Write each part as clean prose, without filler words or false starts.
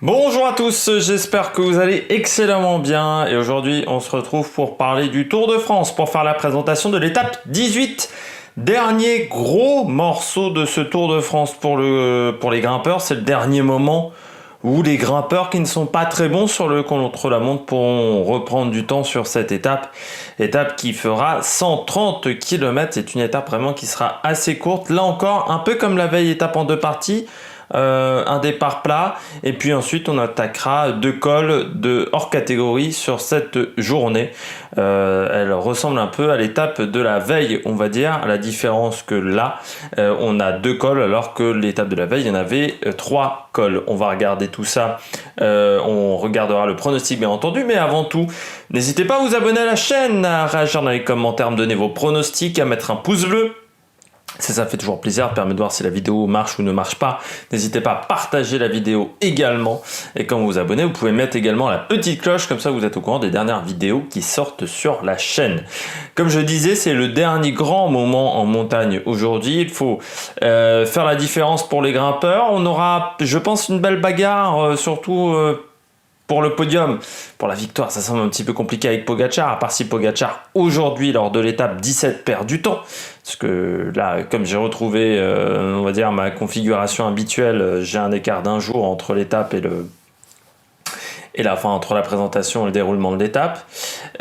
Bonjour à tous, j'espère que vous allez excellemment bien et aujourd'hui on se retrouve pour parler du Tour de France, pour faire la présentation de l'étape 18. Dernier gros morceau de ce Tour de France pour les grimpeurs, c'est le dernier moment où les grimpeurs qui ne sont pas très bons sur le contre-la-montre pourront reprendre du temps sur cette étape qui fera 130 km. C'est une étape vraiment qui sera assez courte, là encore un peu comme la veille, étape en deux parties. Un départ plat et puis ensuite on attaquera deux cols de hors catégorie sur cette journée. Elle ressemble un peu à l'étape de la veille, on va dire, à la différence que là on a deux cols alors que l'étape de la veille il y en avait trois cols. On va regarder tout ça, on regardera le pronostic bien entendu, mais avant tout n'hésitez pas à vous abonner à la chaîne, à réagir dans les commentaires, à me donner vos pronostics, à mettre un pouce bleu. Ça fait toujours plaisir, ça permet de voir si la vidéo marche ou ne marche pas. N'hésitez pas à partager la vidéo également. Et quand vous vous abonnez, vous pouvez mettre également la petite cloche, comme ça vous êtes au courant des dernières vidéos qui sortent sur la chaîne. Comme je disais, c'est le dernier grand moment en montagne aujourd'hui. Il faut faire la différence pour les grimpeurs. On aura, je pense, une belle bagarre, surtout pour le podium, pour la victoire. Ça semble un petit peu compliqué avec Pogačar, à part si Pogačar, aujourd'hui, lors de l'étape 17, perd du temps. Parce que là, comme j'ai retrouvé, on va dire, ma configuration habituelle, j'ai un écart d'un jour entre l'étape et la fin, entre la présentation et le déroulement de l'étape.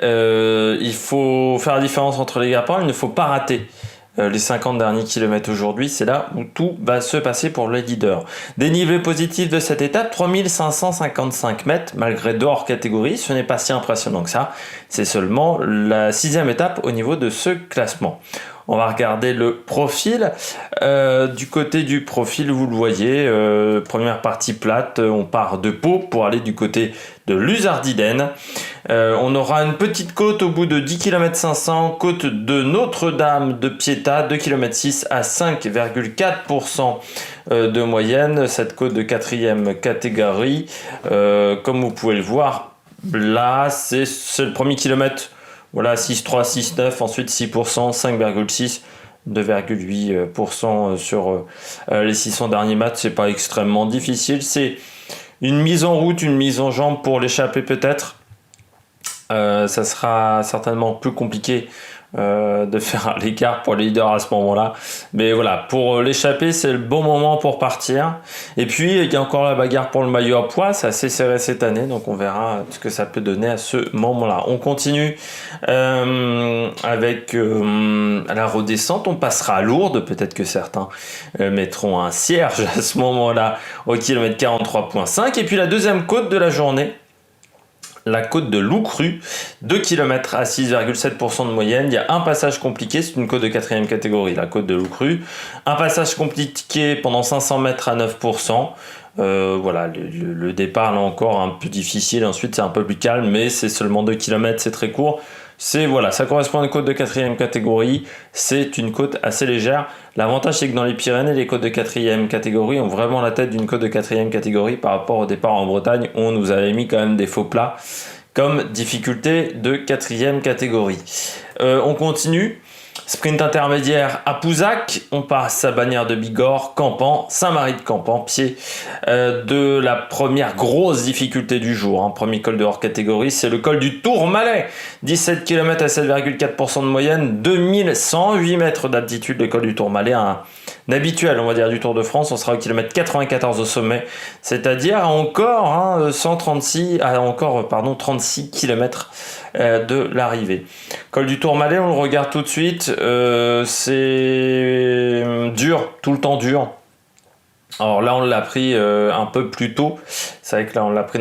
Il faut faire la différence entre les grimpeurs, il ne faut pas rater les 50 derniers kilomètres aujourd'hui, c'est là où tout va se passer pour les leaders. Dénivelé positif de cette étape, 3555 mètres, malgré deux hors catégorie, ce n'est pas si impressionnant que ça, c'est seulement la 6e étape au niveau de ce classement. On va regarder le profil. Du côté du profil, vous le voyez, première partie plate, on part de Pau pour aller du côté de Luzardiden. On aura une petite côte au bout de 10 km 500, côte de Notre-Dame de Pietà, 2 km 6 à 5,4% de moyenne. Cette côte de 4e catégorie, comme vous pouvez le voir, là c'est le premier kilomètre. Voilà, 6,3, 6,9, ensuite 6%, 5,6, 2,8% sur les 600 derniers mètres. C'est pas extrêmement difficile. C'est une mise en route, une mise en jambe pour l'échapper peut-être. Ça sera certainement plus compliqué de faire l'écart pour les leaders à ce moment-là. Mais voilà, pour l'échapper, c'est le bon moment pour partir. Et puis, il y a encore la bagarre pour le maillot à poids. C'est assez serré cette année, donc on verra ce que ça peut donner à ce moment-là. On continue avec la redescente. On passera à Lourdes. Peut-être que certains mettront un cierge à ce moment-là au kilomètre 43,5. Et puis la deuxième côte de la journée, la côte de Loucru, 2 km à 6,7% de moyenne. Il y a un passage compliqué, c'est une côte de 4e catégorie, la côte de Loucru. Un passage compliqué pendant 500 mètres à 9%. Voilà, le départ là encore un peu difficile, ensuite c'est un peu plus calme, mais c'est seulement 2 km, c'est très court. Voilà, ça correspond à une côte de 4e catégorie, c'est une côte assez légère. L'avantage c'est que dans les Pyrénées, les côtes de 4e catégorie ont vraiment la tête d'une côte de 4e catégorie par rapport au départ en Bretagne, où on nous avait mis quand même des faux plats comme difficulté de 4e catégorie. On continue. Sprint intermédiaire à Pouzac, on passe à Bagnères de Bigorre, Campan, Saint-Mary de Campan, pied de la première grosse difficulté du jour. Premier col de hors catégorie, c'est le col du Tourmalet, 17 km à 7,4% de moyenne, 2108 mètres d'altitude. Le col du Tourmalet, un habituel, on va dire, du Tour de France. On sera au kilomètre 94 au sommet, c'est-à-dire encore 36 km de l'arrivée. Col du Tourmalet, on le regarde tout de suite, c'est dur, tout le temps dur. Alors là on l'a pris un peu plus tôt, c'est vrai que là on l'a pris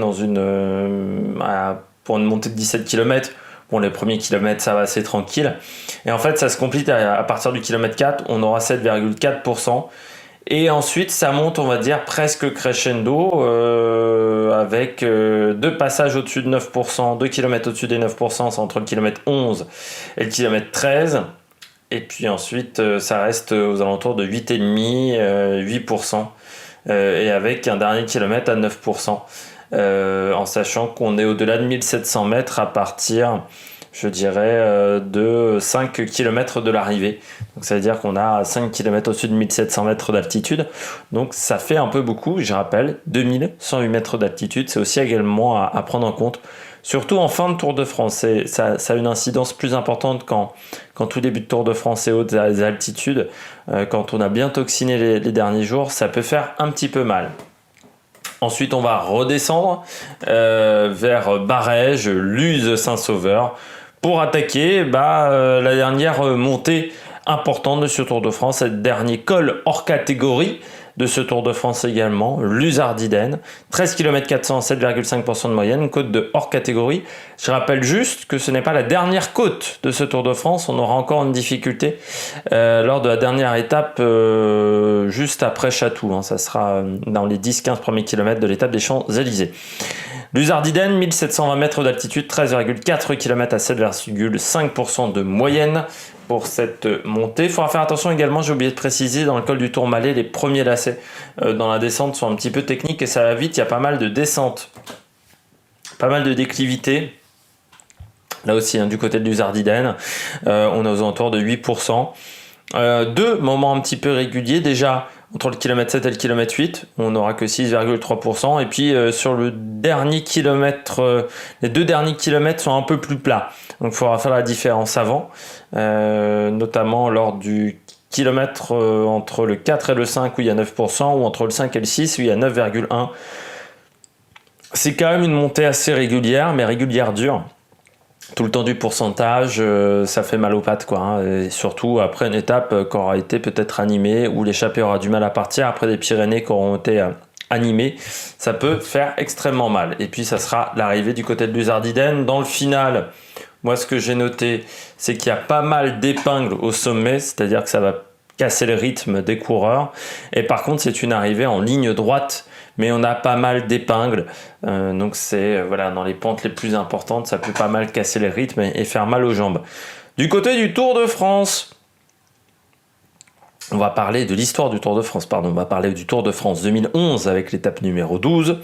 pour une montée de 17 km. Bon, les premiers kilomètres ça va, c'est tranquille, et en fait ça se complique à partir du kilomètre 4, on aura 7,4%. Et ensuite, ça monte, on va dire, presque crescendo, avec deux passages au-dessus de 9%, 2 km au-dessus des 9%, c'est entre le kilomètre 11 et le kilomètre 13. Et puis ensuite, ça reste aux alentours de 8,5, 8%, et avec un dernier kilomètre à 9%, en sachant qu'on est au-delà de 1700 mètres à partir je dirais, de 5 km de l'arrivée. Donc ça veut dire qu'on a 5 km au-dessus de 1700 mètres d'altitude. Donc ça fait un peu beaucoup, je rappelle, 2108 mètres d'altitude. C'est aussi également à prendre en compte. Surtout en fin de Tour de France, ça a une incidence plus importante quand tout début de Tour de France et hautes altitudes. Quand on a bien toxiné les derniers jours, ça peut faire un petit peu mal. Ensuite, on va redescendre vers Barèges, Luz, Saint-Sauveur pour attaquer la dernière montée importante de ce Tour de France, ce dernier col hors catégorie de ce Tour de France également, Luzardiden, 13 km 400, 7,5% de moyenne, côte de hors catégorie. Je rappelle juste que ce n'est pas la dernière côte de ce Tour de France, on aura encore une difficulté lors de la dernière étape juste après Chatou, ça sera dans les 10-15 premiers kilomètres de l'étape des Champs-Élysées. Luzardiden, 1720 mètres d'altitude, 13,4 km à 7,5% de moyenne pour cette montée. Il faudra faire attention également, j'ai oublié de préciser, dans le col du Tourmalet, les premiers lacets dans la descente sont un petit peu techniques et ça va vite, il y a pas mal de descentes, pas mal de déclivités. Là aussi, du côté de Luzardiden, on est aux alentours de 8%. Deux moments un petit peu réguliers, déjà entre le kilomètre 7 et le kilomètre 8, on n'aura que 6,3%. Et puis sur le dernier kilomètre, les deux derniers kilomètres sont un peu plus plats. Donc il faudra faire la différence avant, notamment lors du kilomètre entre le 4 et le 5 où il y a 9%, ou entre le 5 et le 6 où il y a 9,1%. C'est quand même une montée assez régulière, mais régulière dure. Tout le temps du pourcentage, ça fait mal aux pattes, et surtout après une étape qui aura été peut-être animée, où l'échappée aura du mal à partir, après des Pyrénées qui auront été animées, ça peut faire extrêmement mal. Et puis ça sera l'arrivée du côté de Luzardiden. Dans le final, moi ce que j'ai noté, c'est qu'il y a pas mal d'épingles au sommet, c'est-à-dire que ça va casser le rythme des coureurs. Et par contre, c'est une arrivée en ligne droite, mais on a pas mal d'épingles. Donc c'est dans les pentes les plus importantes, ça peut pas mal casser les rythmes et faire mal aux jambes. Du côté du Tour de France, on va parler de l'histoire du Tour de France, on va parler du Tour de France 2011 avec l'étape numéro 12.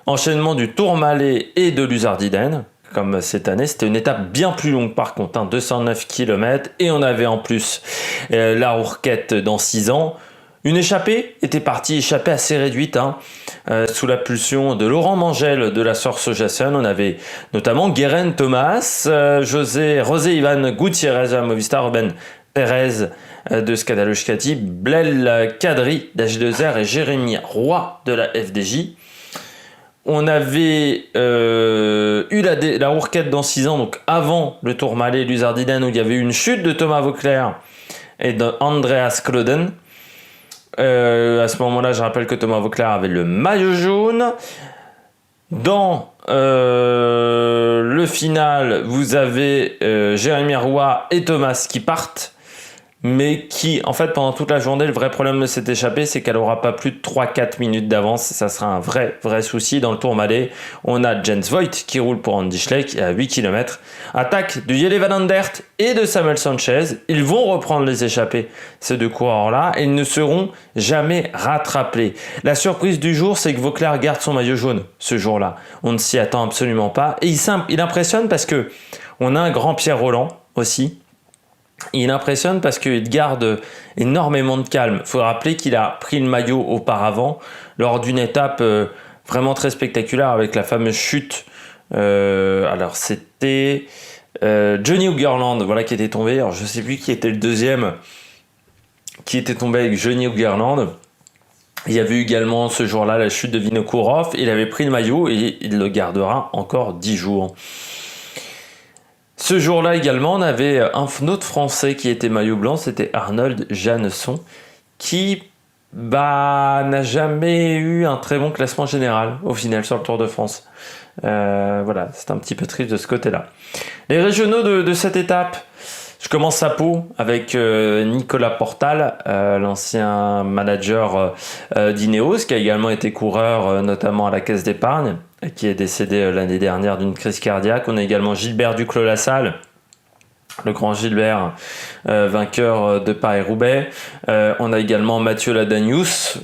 Enchaînement du Tourmalet et de Luzardiden. Comme cette année, c'était une étape bien plus longue par contre, 209 km, et on avait en plus la Rourquette dans 6 ans. Une échappée échappée assez réduite, sous la pulsion de Laurent Mangel de la Sorce Jason. On avait notamment Guérin Thomas, José Ivan Gutiérrez, Movistar, Ruben Pérez de Skadal Euskadi, Blel Kadri d'H2R et Jérémy Roy de la FDJ. On avait eu la Rourquette dans 6 ans, donc avant le Tourmalet Luzardiden, où il y avait eu une chute de Thomas Vauclair et d'Andreas Klöden. À ce moment-là, je rappelle que Thomas Vauclair avait le maillot jaune. Dans le final, vous avez Jérémy Roy et Thomas qui partent, mais qui, en fait, pendant toute la journée, le vrai problème de cette échappée, c'est qu'elle n'aura pas plus de 3-4 minutes d'avance. Ça sera un vrai souci. Dans le Tourmalet, on a Jens Voigt qui roule pour Andy Schleck à 8 km. Attaque de Jelle Van Aert et de Samuel Sanchez. Ils vont reprendre les échappées, ces deux coureurs-là, et ils ne seront jamais rattrapés. La surprise du jour, c'est que Vauclair garde son maillot jaune ce jour-là. On ne s'y attend absolument pas. Et il impressionne parce que on a un grand Pierre Roland aussi. Il impressionne parce qu'il garde énormément de calme. Il faut rappeler qu'il a pris le maillot auparavant lors d'une étape vraiment très spectaculaire avec la fameuse chute. Alors c'était Johnny Hoogerland qui était tombé. Alors je ne sais plus qui était le deuxième qui était tombé avec Johnny Hoogerland. Il y avait eu également ce jour-là la chute de Vinokourov. Il avait pris le maillot et il le gardera encore 10 jours. Ce jour-là également, on avait un autre Français qui était maillot blanc, c'était Arnold Janesson, qui n'a jamais eu un très bon classement général au final sur le Tour de France. C'est un petit peu triste de ce côté-là. Les régionaux de cette étape, je commence à Pau avec Nicolas Portal, l'ancien manager d'Ineos, qui a également été coureur notamment à la Caisse d'Épargne, qui est décédé l'année dernière d'une crise cardiaque. On a également Gilbert Duclos-Lassalle, le grand Gilbert, vainqueur de Paris-Roubaix. On a également Mathieu Ladanius,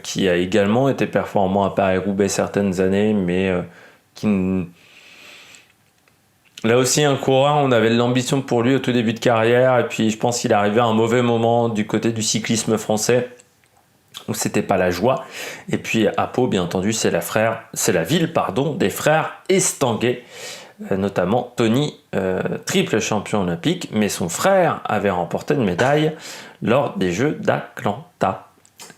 qui a également été performant à Paris-Roubaix certaines années, mais qui Là aussi, un coureur, on avait de l'ambition pour lui au tout début de carrière, et puis je pense qu'il est arrivé à un mauvais moment du côté du cyclisme français, où c'était pas la joie. Et puis à Pau, bien entendu, c'est la ville, des frères Estanguet, notamment Tony, triple champion olympique, mais son frère avait remporté une médaille lors des Jeux d'Atlanta.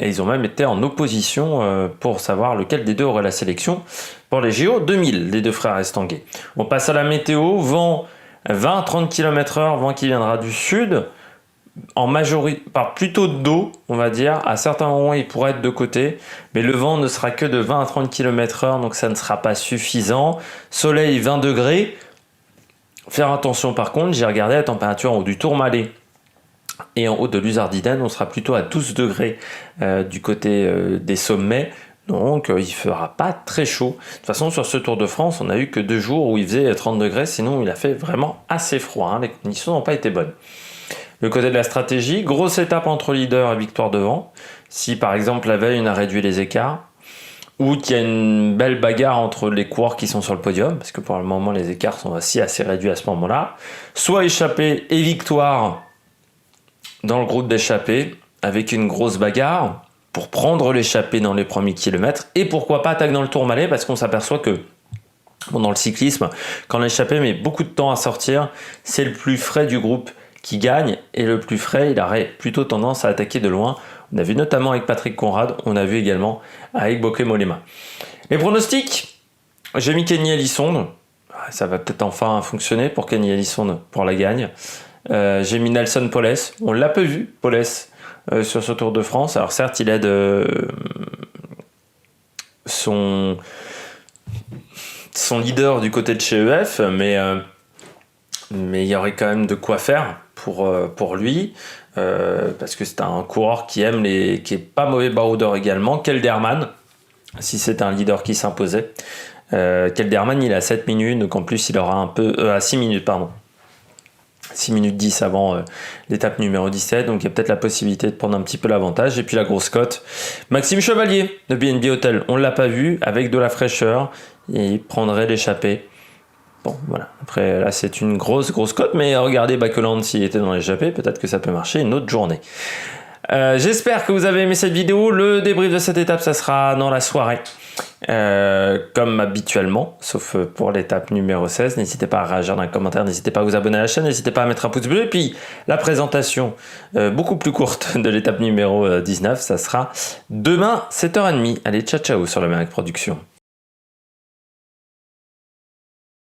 Et ils ont même été en opposition pour savoir lequel des deux aurait la sélection pour les JO 2000, les deux frères Estanguet. On passe à la météo, vent 20-30 km/h, vent qui viendra du sud, en majorité, plutôt de dos, on va dire. À certains moments, il pourrait être de côté, mais le vent ne sera que de 20 à 30 km/h, donc ça ne sera pas suffisant. Soleil 20 degrés. Faire attention par contre, j'ai regardé la température en haut du Tourmalet et en haut de l'Uzardiden, on sera plutôt à 12 degrés du côté des sommets. Donc il ne fera pas très chaud. De toute façon, sur ce Tour de France, on a eu que 2 jours où il faisait 30 degrés, sinon il a fait vraiment assez froid, hein. Les conditions n'ont pas été bonnes. Le côté de la stratégie, grosse étape entre leader et victoire devant. Si par exemple la veille on a réduit les écarts, ou qu'il y a une belle bagarre entre les coureurs qui sont sur le podium, parce que pour le moment les écarts sont aussi assez réduits à ce moment-là, soit échappée et victoire dans le groupe d'échappés, avec une grosse bagarre, pour prendre l'échappée dans les premiers kilomètres, et pourquoi pas attaque dans le Tourmalet, parce qu'on s'aperçoit que dans le cyclisme, quand l'échappée met beaucoup de temps à sortir, c'est le plus frais du groupe qui gagne, et le plus frais, il aurait plutôt tendance à attaquer de loin. On a vu notamment avec Patrick Conrad, on a vu également avec Bokeh Mollema. Les pronostics, j'ai mis Kenny Elissonde, ça va peut-être enfin fonctionner pour Kenny Elissonde pour la gagne. J'ai mis Nelson Poles, on l'a peu vu, Poles, sur ce Tour de France. Alors certes, il aide son leader du côté de chez EF, mais il y aurait quand même de quoi faire pour lui, parce que c'est un coureur qui est pas mauvais baroudeur également. Kelderman, si c'est un leader qui s'imposait. Kelderman, il est à 7 minutes, donc en plus il aura un peu à 6 minutes, pardon. 6 minutes 10 avant l'étape numéro 17, donc il y a peut-être la possibilité de prendre un petit peu l'avantage. Et puis la grosse cote, Maxime Chevalier de BNB Hotel, on ne l'a pas vu, avec de la fraîcheur, et il prendrait l'échappée. Bon, voilà. Après, là, c'est une grosse cote, mais regardez Bakeland s'il était dans l'échappée, peut-être que ça peut marcher une autre journée. J'espère que vous avez aimé cette vidéo. Le débrief de cette étape, ça sera dans la soirée, comme habituellement, sauf pour l'étape numéro 16. N'hésitez pas à réagir dans les commentaires, n'hésitez pas à vous abonner à la chaîne, n'hésitez pas à mettre un pouce bleu. Et puis, la présentation beaucoup plus courte de l'étape numéro 19, ça sera demain 7h30. Allez, ciao sur le Méric Production.